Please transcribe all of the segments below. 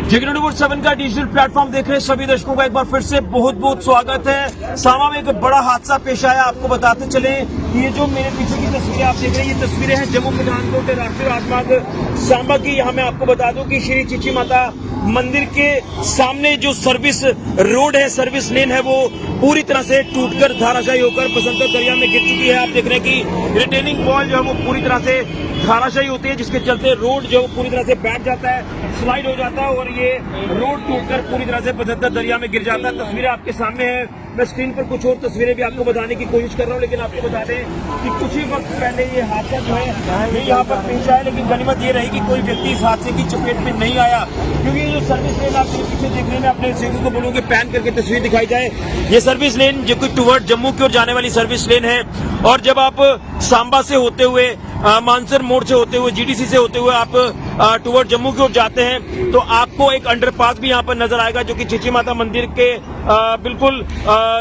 JK24/7 का digital platform देख रहे सभी दर्शकों का एक बार फिर से बहुत बहुत स्वागत है। सामा में एक बड़ा हादसा पेश आया। आपको बताते चले कि ये जो मेरे पीछे की तस्वीरें आप देख रहे हैं, ये तस्वीरें हैं जम्मू पठानकोट राष्ट्रीय राजमार्ग सांबा की। यहाँ मैं आपको बता दूं कि श्री चीची माता मंदिर के सामने जो सर्विस रोड है, सर्विस लेन है, वो पूरी तरह से टूटकर धाराशायी होकर बसंतर दरिया में गिर चुकी है। आप देख रहे हैं कि रिटेनिंग वॉल जो है वो पूरी तरह से धाराशायी होती है, जिसके चलते रोड जो पूरी तरह से बैठ जाता है, स्लाइड हो जाता है और ये रोड टूटकर पूरी तरह से बसंतर दरिया में गिर जाता है। तस्वीरें आपके सामने है। मैं स्क्रीन पर कुछ और तस्वीरें भी आपको बताने की कोशिश कर रहा हूँ, लेकिन आपको बता दें कि कुछ ही वक्त पहले ये हादसा जो है ये यहाँ पर पेश आया, लेकिन गनीमत ये रही कि कोई व्यक्ति इस हादसे की चपेट में नहीं आया, क्योंकि ये जो सर्विस लेन आप पीछे देख रहे हैं, अपने सेवक को बोलूँ कि पैन करके तस्वीर दिखाई जाए। ये सर्विस लेन जो कि टुवर्ड जम्मू की ओर जाने वाली सर्विस लेन है, और जब आप सांबा से होते हुए मानसर मोड़ से होते हुए जीडीसी से होते हुए आप टुवर्ड जम्मू की ओर जाते हैं, तो आपको एक अंडरपास भी यहाँ पर नजर आएगा, जो कि चीची माता मंदिर के बिल्कुल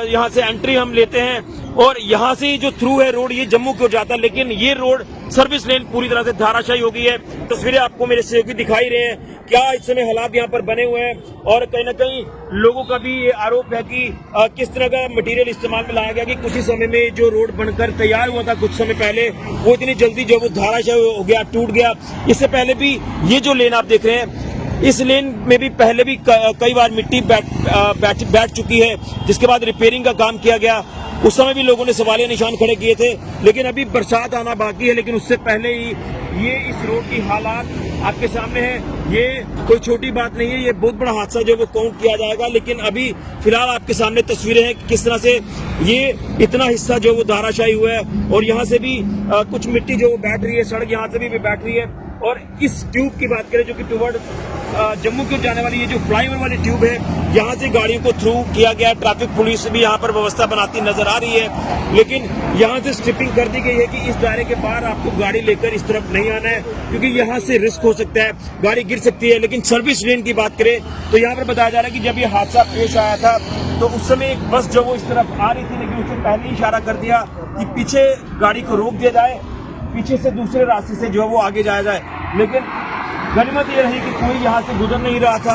यहाँ से एंट्री हम लेते हैं और यहाँ से जो थ्रू है रोड, ये जम्मू की ओर जाता है, लेकिन ये रोड सर्विस लेन पूरी तरह से धाराशायी हो गई है। तस्वीरें आपको मेरे सहयोगी दिखाई रहे हैं क्या इस समय हालात यहाँ पर बने हुए हैं, और कहीं ना कहीं लोगों का भी ये आरोप है कि किस तरह का मटेरियल इस्तेमाल में लाया गया कि कुछ ही समय में जो रोड बनकर तैयार हुआ था कुछ समय पहले, वो इतनी जल्दी जो वो धाराशायी हो गया, टूट गया। इससे पहले भी ये जो लेन आप देख रहे हैं, इस लेन में भी पहले भी कई बार मिट्टी बैठ चुकी है, जिसके बाद रिपेयरिंग का काम किया गया। उस समय भी लोगों ने सवालिया निशान खड़े किए थे, लेकिन अभी बरसात आना बाकी है, लेकिन उससे पहले ही ये इस रोड की हालात आपके सामने है। ये कोई छोटी बात नहीं है, ये बहुत बड़ा हादसा जो वो काउंट किया जाएगा, लेकिन अभी फिलहाल आपके सामने तस्वीरें हैं किस तरह से ये इतना हिस्सा जो वो धाराशायी हुआ है, और यहाँ से भी कुछ मिट्टी जो बैठ रही है, सड़क यहाँ से भी बैठ रही है। और इस ट्यूब की बात करें जो कि टुवर्ड जम्मू की ओर जाने वाली ये जो फ्लाईओवर वाली ट्यूब है, यहाँ से गाड़ियों को थ्रू किया गया। ट्रैफिक पुलिस भी यहाँ पर व्यवस्था बनाती नजर आ रही है, लेकिन यहाँ से स्ट्रिपिंग कर दी गई है कि इस दायरे के बाहर आपको गाड़ी लेकर इस तरफ नहीं आना है, क्योंकि यहाँ से रिस्क हो सकता है, गाड़ी गिर सकती है। लेकिन सर्विस लेन की बात करें तो यहाँ पर बताया जा रहा है कि जब ये हादसा पेश आया था तो उस समय एक बस जो वो इस तरफ आ रही थी, लेकिन उसने पहले ही इशारा कर दिया कि पीछे गाड़ी को रोक दिया जाए, पीछे से दूसरे रास्ते से जो है वो आगे जाया जाए। लेकिन गनीमत ये रही कि कोई यहाँ से गुजर नहीं रहा था,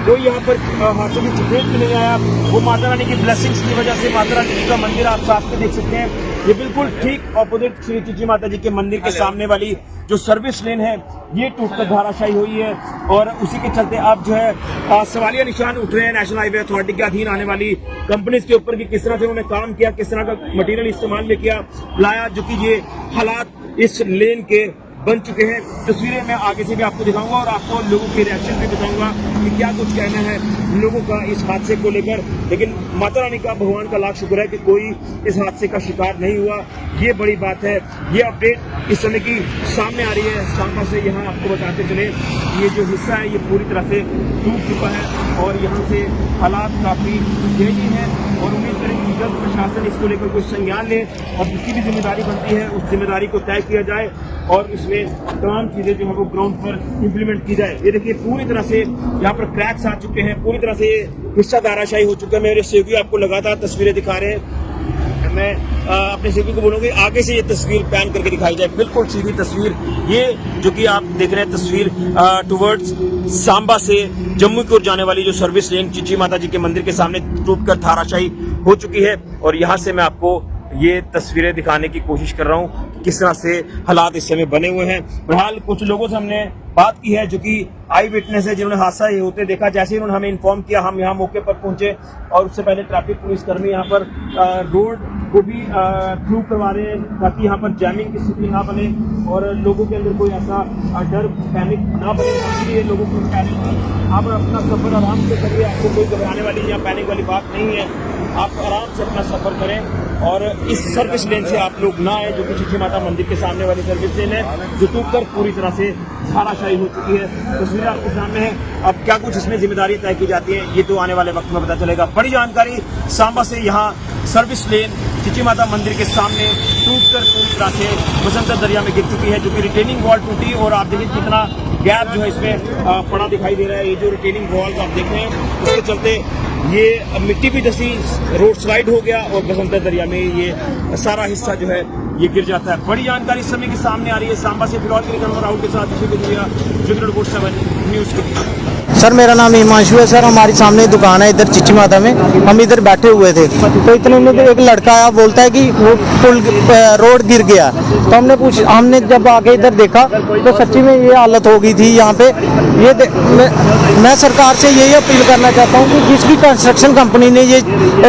कोई यहाँ पर हादसे की चपेट में नहीं आया। वो माता रानी की ब्लेसिंग्स की वजह से माता रानी जी का मंदिर आप साथ में देख सकते हैं, ये बिल्कुल ठीक ऑपोजिट श्री चीची माता जी के मंदिर के सामने वाली जो सर्विस लेन है, ये टूटकर धाराशायी हुई है। और उसी के चलते अब जो है सवालिया निशान उठ रहे हैं नेशनल हाईवे अथॉरिटी के अधीन आने वाली कंपनीज के ऊपर कि किस तरह से उन्होंने काम किया, किस तरह का मटेरियल इस्तेमाल में किया लाया, जो कि ये हालात इस लेन के बन चुके हैं। तस्वीरें मैं आगे से भी आपको दिखाऊंगा और आपको लोगों के रिएक्शन भी बताऊंगा कि क्या कुछ कहना है लोगों का इस हादसे को लेकर। लेकिन माता रानी का, भगवान का लाख शुक्र है कि कोई इस हादसे का शिकार नहीं हुआ, ये बड़ी बात है। ये अपडेट इस समय की सामने आ रही है सांबा से। यहाँ आपको बताते चले ये जो हिस्सा है ये पूरी तरह से टूट चुका है और यहाँ से हालात काफी तेजी है, और उम्मीद करें कि जल्द प्रशासन इसको लेकर कुछ संज्ञान ले और जिसकी भी जिम्मेदारी बनती है उस जिम्मेदारी को तय किया जाए और इसमें तमाम चीजें जो है वो ग्राउंड पर इम्प्लीमेंट की जाए। ये देखिए पूरी तरह से यहाँ पर क्रैक्स आ चुके हैं, पूरी तरह से हिस्सा धाराशायी हो चुका है। मेरे सहयोगी आपको लगातार तस्वीरें दिखा रहे हैं। मैं अपने सहयोगी को बोलूँगी आगे से ये तस्वीर पैन करके दिखाई जाए, बिल्कुल सीधी तस्वीर ये जो कि आप देख रहे हैं तस्वीर टुवर्ड्स सांबा से जम्मू की ओर जाने वाली जो सर्विस लेन चीची माता जी के मंदिर के सामने टूटकर धाराशायी हो चुकी है। और यहाँ से मैं आपको ये तस्वीरें दिखाने की कोशिश कर रहा हूँ किस तरह से हालात इस समय बने हुए हैं। फिलहाल कुछ लोगों से हमने बात की है जो कि आई विटनेस है, जिन्होंने हादसा ये होते देखा। जैसे ही उन्होंने हमें इन्फॉर्म किया, हम यहाँ मौके पर पहुंचे और उससे पहले ट्रैफिक पुलिस कर्मी यहाँ पर रोड को भी थ्रू करवा रहे हैं ताकि यहाँ पर जैमिंग की स्थिति ना बने और लोगों के अंदर कोई ऐसा डर पैनिक ना बने। इसलिए लोगों को कह रहे हैं कि आप अपना सफर आराम से करिए, आपको कोई घबराने वाली या पैनिक वाली बात नहीं है, आप आराम से अपना सफर करें और इस सर्विस लेन से आप लोग ना आए, जो कि चीची माता मंदिर के सामने वाली सर्विस लेन है जो टूटकर पूरी तरह से धाराशायी हो चुकी है। तस्वीरें आपके सामने है। अब क्या कुछ इसमें जिम्मेदारी तय की जाती है ये तो आने वाले वक्त में पता चलेगा। बड़ी जानकारी सांबा से। यहाँ सर्विस लेन चीची माता मंदिर के सामने टूटकर पूरी तरह से बसंतर दरिया में गिर चुकी है, जो कि रिटेनिंग वॉल टूटी और आप देखिए कितना गैप जो है इसमें पड़ा दिखाई दे रहा है। ये जो रिटेनिंग वॉल आप देख रहे हैं उसके चलते ये मिट्टी भी धसी, रोड स्लाइड हो गया और बसंतर दरिया में ये सारा हिस्सा जो है ये गिर जाता है। बड़ी जानकारी इस समय के सामने आ रही है सांबा से। फिलहाल के लिए राहुल के साथ JK24/7 न्यूज़ के लिए। सर मेरा नाम हिमांशु है सर, हमारी सामने दुकान है इधर चिच्ची माता में। हम इधर बैठे हुए थे तो इतने में एक लड़का आया, बोलता है कि वो पुल रोड गिर गया। तो हमने जब आके इधर देखा तो सच्ची में ये हालत हो गई थी यहाँ पे। मैं सरकार से यही अपील करना चाहता हूँ कि जिस भी कंस्ट्रक्शन कंपनी ने ये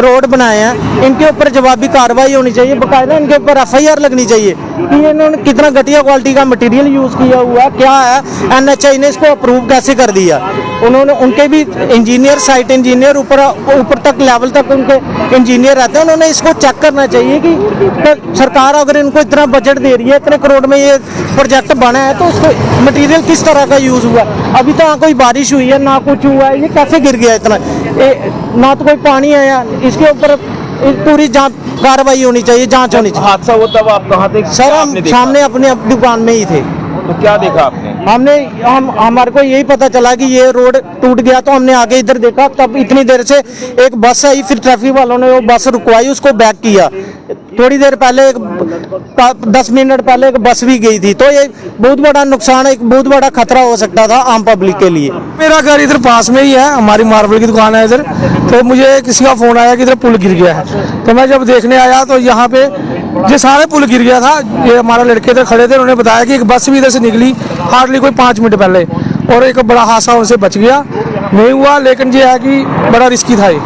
रोड बनाए हैं इनके ऊपर जवाबी कार्रवाई होनी चाहिए, बाकायदा इनके ऊपर FIR लगनी चाहिए कि इन्होंने कितना घटिया क्वालिटी का मटेरियल यूज़ किया हुआ है, क्या है। NHAI ने इसको अप्रूव कैसे कर दिया। उन्होंने उनके भी इंजीनियर, साइट इंजीनियर ऊपर तक लेवल तक उनके इंजीनियर रहते हैं, उन्होंने इसको चेक करना चाहिए कि सरकार अगर इनको इतना बजट दे रही है, इतने करोड़ में ये प्रोजेक्ट बना है तो उसको मटेरियल किस तरह का यूज़ हुआ है। अभी तो कोई बारिश हुई है ना कुछ हुआ है, ये कैसे गिर गया इतना, ना तो कोई पानी आया। इसके ऊपर पूरी जांच कार्रवाई होनी चाहिए, जांच होनी चाहिए। हादसा हुआ तब आप कहाँ थे? सर हम सामने अपने दुकान में ही थे। तो क्या देखा आपने? हमारे को यही पता चला कि ये रोड टूट गया तो हमने आगे इधर देखा, तब इतनी देर से एक बस आई, फिर ट्रैफिक वालों ने वो बस रुकवाई, उसको बैक किया। थोड़ी देर पहले 10 मिनट पहले एक बस भी गई थी। तो ये बहुत बड़ा नुकसान, एक बहुत बड़ा खतरा हो सकता था आम पब्लिक के लिए। मेरा घर इधर पास में ही है, हमारी मार्बल की दुकान है इधर। तो मुझे किसी का फोन आया कि इधर पुल गिर गया है। तो मैं जब देखने आया तो यहाँ पे ये सारे पुल गिर गया था। ये हमारे लड़के इधर खड़े थे, उन्होंने बताया कि एक बस भी इधर से निकली हार्डली कोई 5 मिनट पहले, और एक बड़ा हादसा उनसे बच गया नहीं हुआ। लेकिन ये है कि बड़ा रिस्की था ये।